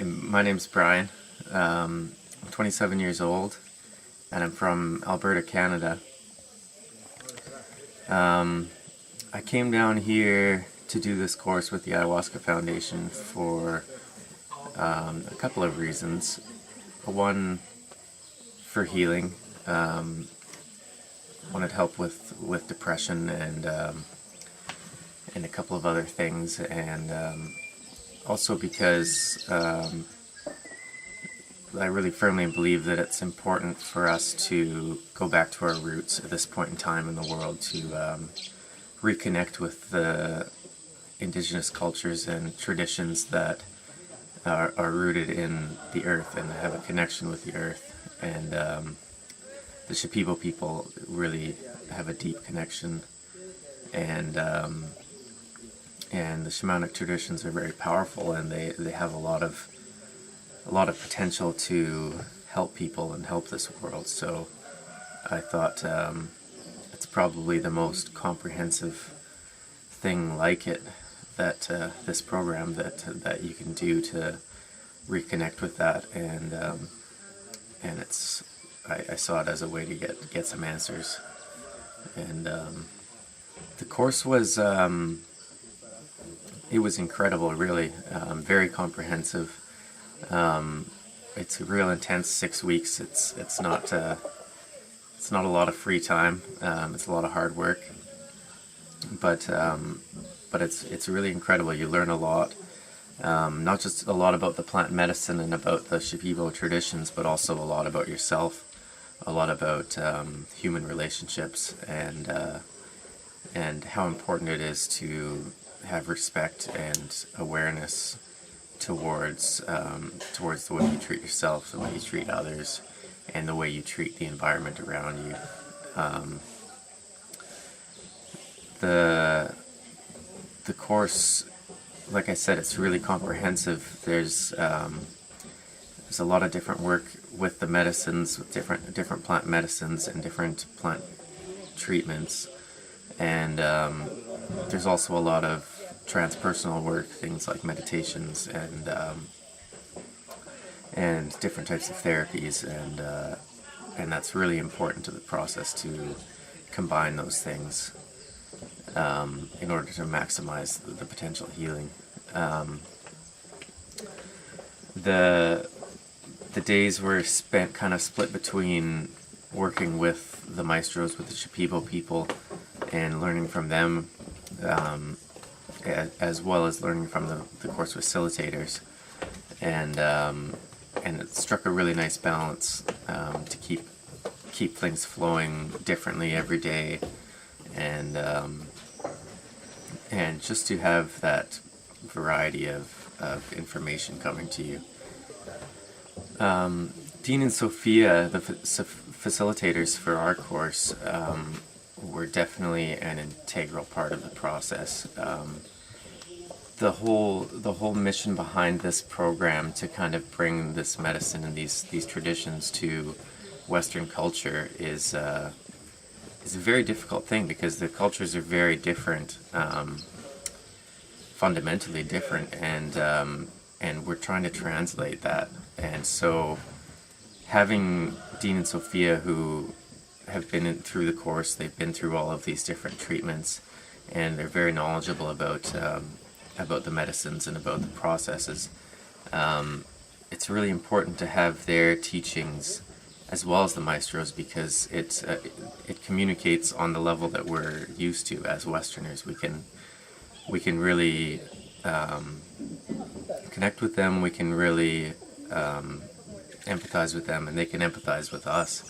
My name's Brian. I'm 27 years old, and I'm from Alberta, Canada. I came down here to do this course with the Ayahuasca Foundation for a couple of reasons. One, for healing. Wanted help with depression and a couple of other things, and also because I really firmly believe that it's important for us to go back to our roots at this point in time in the world, to reconnect with the indigenous cultures and traditions that are rooted in the earth and have a connection with the earth. And the Shipibo people really have a deep connection, and the shamanic traditions are very powerful, and they have a lot of potential to help people and help this world. So I thought it's probably the most comprehensive thing like it, that this program that you can do to reconnect with that, and it's I saw it as a way to get some answers. And the course was it was incredible, really, very comprehensive. It's a real intense 6 weeks. It's not a lot of free time. It's a lot of hard work, but it's really incredible. You learn a lot, not just a lot about the plant medicine and about the Shipibo traditions, but also a lot about yourself, a lot about human relationships, and how important it is to have respect and awareness towards the way you treat yourself, the way you treat others, and the way you treat the environment around you. The course, like I said, it's really comprehensive. There's a lot of different work with the medicines, with different plant medicines and different plant treatments, and there's also a lot of transpersonal work, things like meditations and different types of therapies, and that's really important to the process, to combine those things in order to maximize the potential healing. The days were spent kind of split between working with the maestros, with the Shipibo people, and learning from them, as well as learning from the course facilitators, and it struck a really nice balance to keep things flowing differently every day, and just to have that variety of information coming to you. Dean and Sophia, the facilitators for our course, were definitely an integral part of the process. The whole mission behind this program, to kind of bring this medicine and these traditions to Western culture, is a very difficult thing, because the cultures are very different, fundamentally different, and we're trying to translate that. And so having Dean and Sophia, who have been through the course, they've been through all of these different treatments, and they're very knowledgeable about the medicines and about the processes. It's really important to have their teachings as well as the maestros, because it communicates on the level that we're used to as Westerners. We can really connect with them. We can really empathize with them, and they can empathize with us,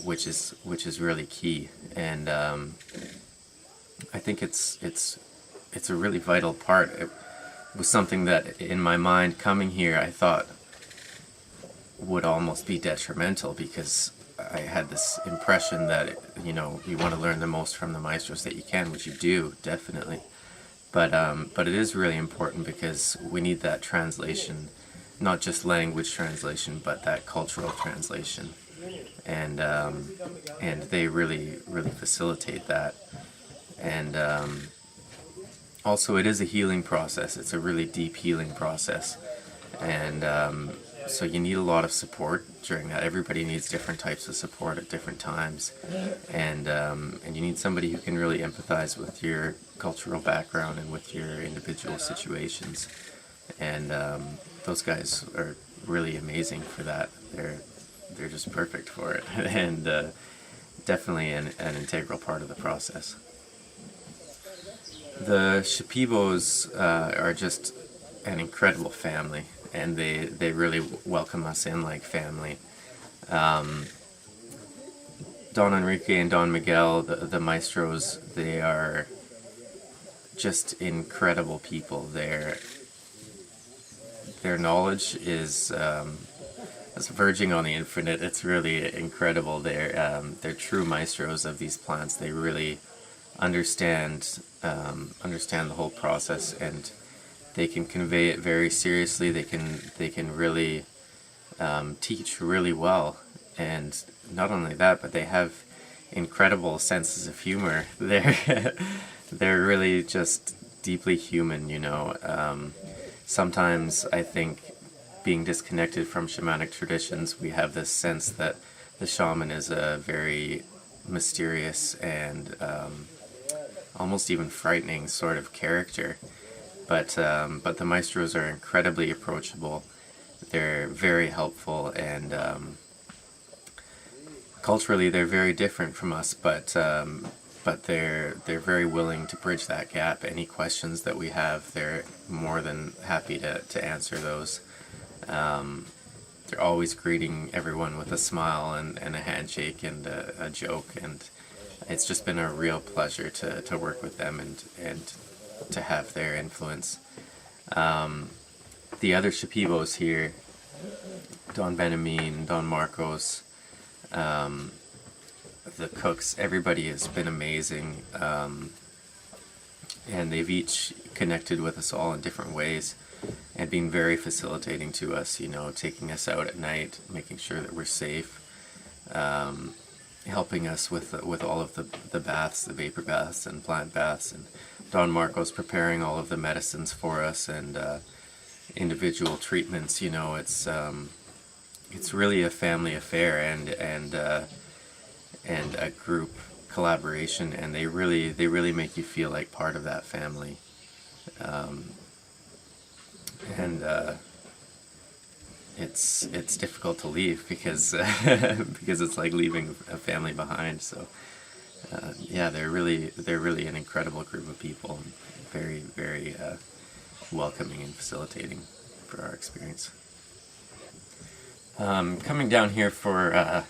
which is really key. And I think it's a really vital part. It was something that, in my mind, coming here, I thought would almost be detrimental, because I had this impression that, you want to learn the most from the maestros that you can, which you do, definitely. But it is really important, because we need that translation, not just language translation, but that cultural translation. And they really facilitate that. And also, it is a healing process. It's a really deep healing process. and so you need a lot of support during that. Everybody needs different types of support at different times, and you need somebody who can really empathize with your cultural background and with your individual situations. And those guys are really amazing for that. They're just perfect for it, and definitely an integral part of the process. The Shipibos are just an incredible family, and they really welcome us in like family. Don Enrique and Don Miguel, the maestros, they are just incredible people. Their knowledge is verging on the infinite. It's really incredible. They're true maestros of these plants. They really understand the whole process, and they can convey it very seriously. They can really teach really well, and not only that, but they have incredible senses of humor. They're really just deeply human, you know. Sometimes I think, being disconnected from shamanic traditions, we have this sense that the shaman is a very mysterious and almost even frightening sort of character. But the maestros are incredibly approachable. They're very helpful, and culturally they're very different from us, but they're very willing to bridge that gap. Any questions that we have, they're more than happy to answer those. They're always greeting everyone with a smile and a handshake and a joke, and it's just been a real pleasure to work with them and to have their influence. The other Shipibos here, Don Benjamin, Don Marcos, the cooks, everybody has been amazing, and they've each connected with us all in different ways and been very facilitating to us, you know, taking us out at night, making sure that we're safe, helping us with all of the baths, the vapor baths and plant baths, and Don Marcos preparing all of the medicines for us and individual treatments. You know, it's really a family affair and a group collaboration, and they really make you feel like part of that family. It's difficult to leave because because it's like leaving a family behind. So yeah, they're really an incredible group of people, very welcoming and facilitating for our experience. Coming down here for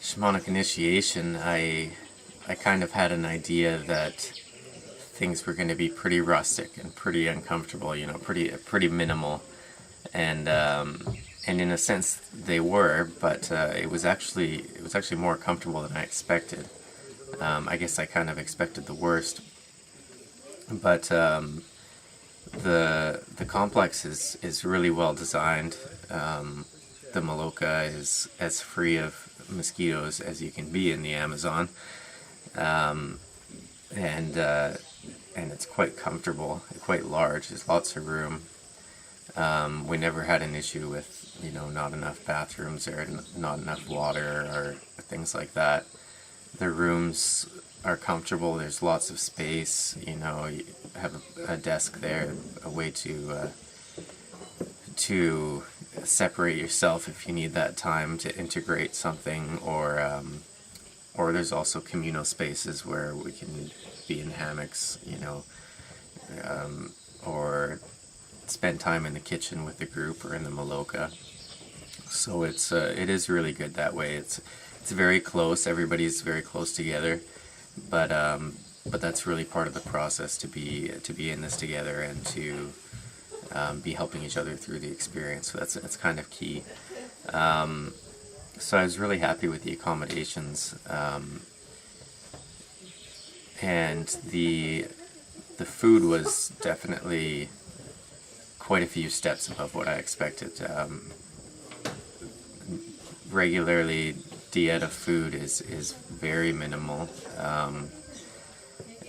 shamanic initiation, I kind of had an idea that things were going to be pretty rustic and pretty uncomfortable, you know, pretty minimal, and in a sense they were, but it was actually more comfortable than I expected. I guess I kind of expected the worst, but the complex is really well designed. The Maloka is as free of mosquitoes as you can be in the Amazon, and it's quite comfortable, quite large. There's lots of room. We never had an issue with, you know, not enough bathrooms or not enough water or things like that. The rooms are comfortable. There's lots of space. You know, you have a desk there, a way to separate yourself if you need that time to integrate something, or there's also communal spaces where we can be in hammocks, you know, or spend time in the kitchen with the group or in the Maloka. So it is really good that way. It's very close. Everybody's very close together, but that's really part of the process, to be in this together and to be helping each other through the experience. So that's kind of key. So I was really happy with the accommodations, and the food was definitely quite a few steps above what I expected. Regularly, dieta food is very minimal,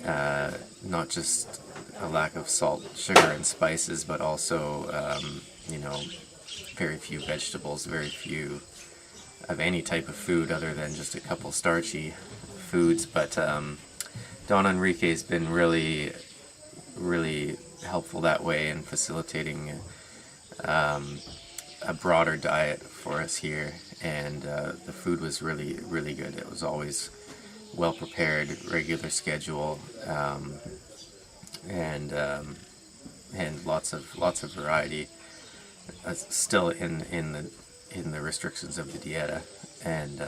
not just a lack of salt, sugar, and spices, but also, very few vegetables, very few of any type of food other than just a couple starchy foods. But Don Enrique's been really, really helpful that way in facilitating a broader diet for us here, and the food was really, really good. It was always well prepared, regular schedule, and lots of variety. Still in the restrictions of the dieta, and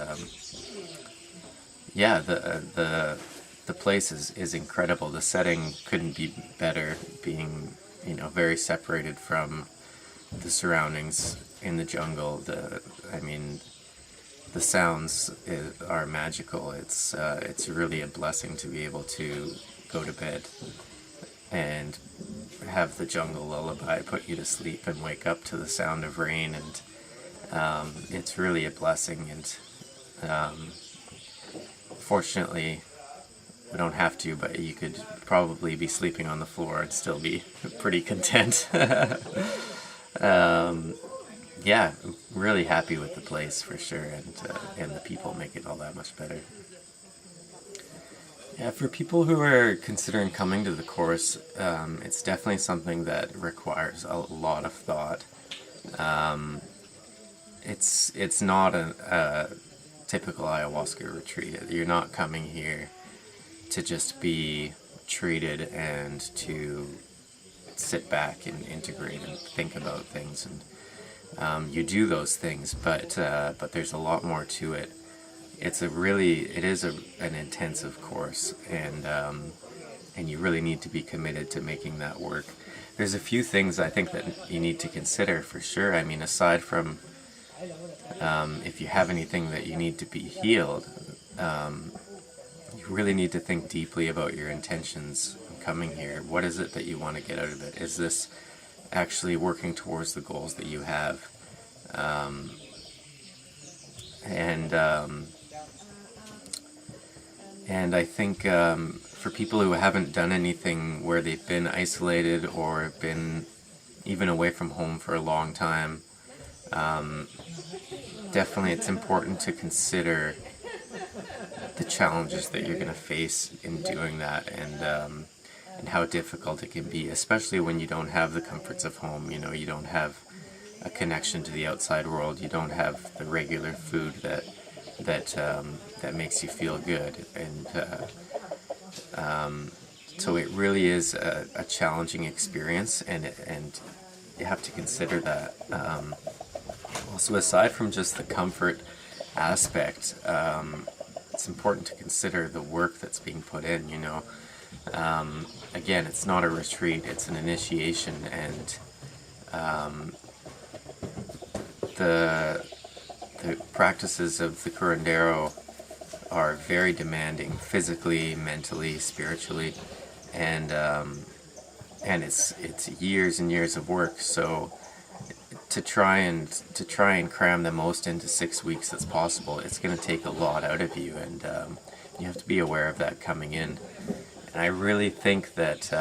the place is incredible. The setting couldn't be better, being very separated from the surroundings in the jungle. The sounds are magical. It's really a blessing to be able to go to bed and have the jungle lullaby put you to sleep and wake up to the sound of rain, and it's really a blessing. And fortunately, we don't have to, but you could probably be sleeping on the floor and still be pretty content. Yeah, really happy with the place for sure, and the people make it all that much better. Yeah, for people who are considering coming to the course, it's definitely something that requires a lot of thought. It's not a typical ayahuasca retreat. You're not coming here to just be treated and to sit back and integrate and think about things. And you do those things, but there's a lot more to it. It is an intensive course, and you really need to be committed to making that work. There's a few things I think that you need to consider for sure. I mean, aside from if you have anything that you need to be healed, you really need to think deeply about your intentions coming here. What is it that you want to get out of it? Is this actually working towards the goals that you have? And I think for people who haven't done anything where they've been isolated or been even away from home for a long time, definitely it's important to consider the challenges that you're going to face in doing that, and how difficult it can be, especially when you don't have the comforts of home. You don't have a connection to the outside world. You don't have the regular food that makes you feel good, and so it really is a challenging experience, and you have to consider that. Also, aside from just the comfort aspect, it's important to consider the work that's being put in. Again, it's not a retreat; it's an initiation, and the practices of the Curandero are very demanding, physically, mentally, spiritually, and it's years and years of work. So to try and cram the most into 6 weeks that's possible, it's going to take a lot out of you, and you have to be aware of that coming in. And I really think that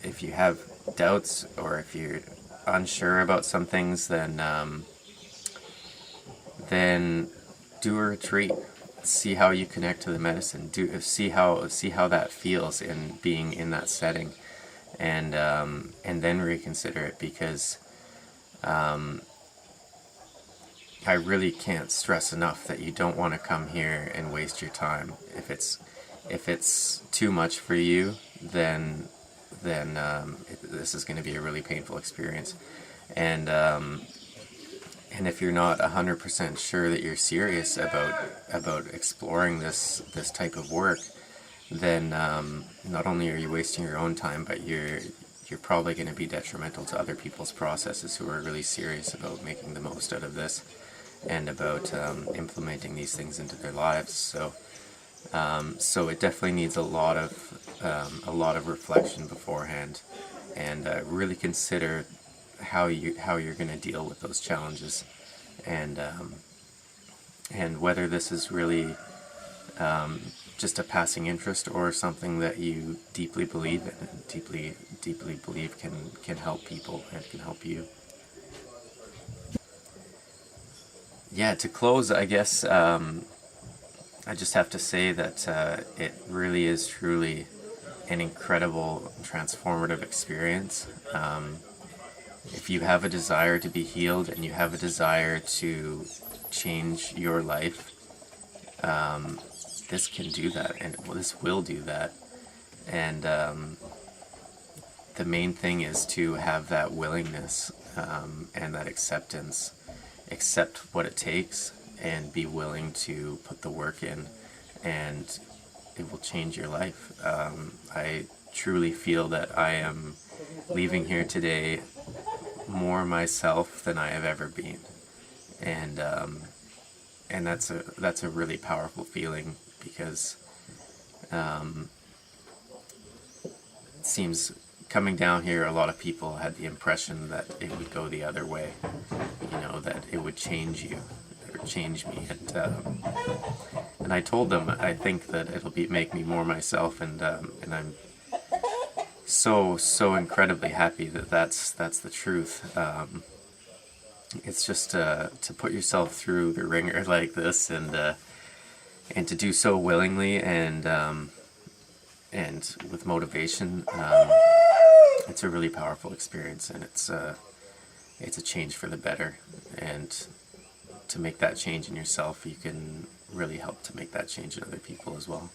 if you have doubts, or if you're unsure about some things, then do a retreat. See how you connect to the medicine. See how that feels in being in that setting, and then reconsider it, because I really can't stress enough that you don't want to come here and waste your time. If it's too much for you, then this is going to be a really painful experience, and if you're not 100% sure that you're serious about exploring this type of work, then not only are you wasting your own time, but you're probably going to be detrimental to other people's processes who are really serious about making the most out of this, and about implementing these things into their lives. So it definitely needs a lot of reflection beforehand, and really consider how you're going to deal with those challenges, and whether this is really just a passing interest or something that you deeply believe in and deeply believe can help people and can help you. Yeah, to close, I guess I just have to say that it really is truly an incredible transformative experience. If you have a desire to be healed and you have a desire to change your life, this can do that, and this will do that. And the main thing is to have that willingness and that acceptance. Accept what it takes and be willing to put the work in, and it will change your life. I truly feel that I am leaving here today more myself than I have ever been, and that's a really powerful feeling, because it seems coming down here, a lot of people had the impression that it would go the other way, that it would change you or change me, and I told them I think that it'll make me more myself, and I'm so incredibly happy that that's the truth. It's just to put yourself through the ringer like this, and to do so willingly and with motivation. It's a really powerful experience, and it's a change for the better. And to make that change in yourself, you can really help to make that change in other people as well.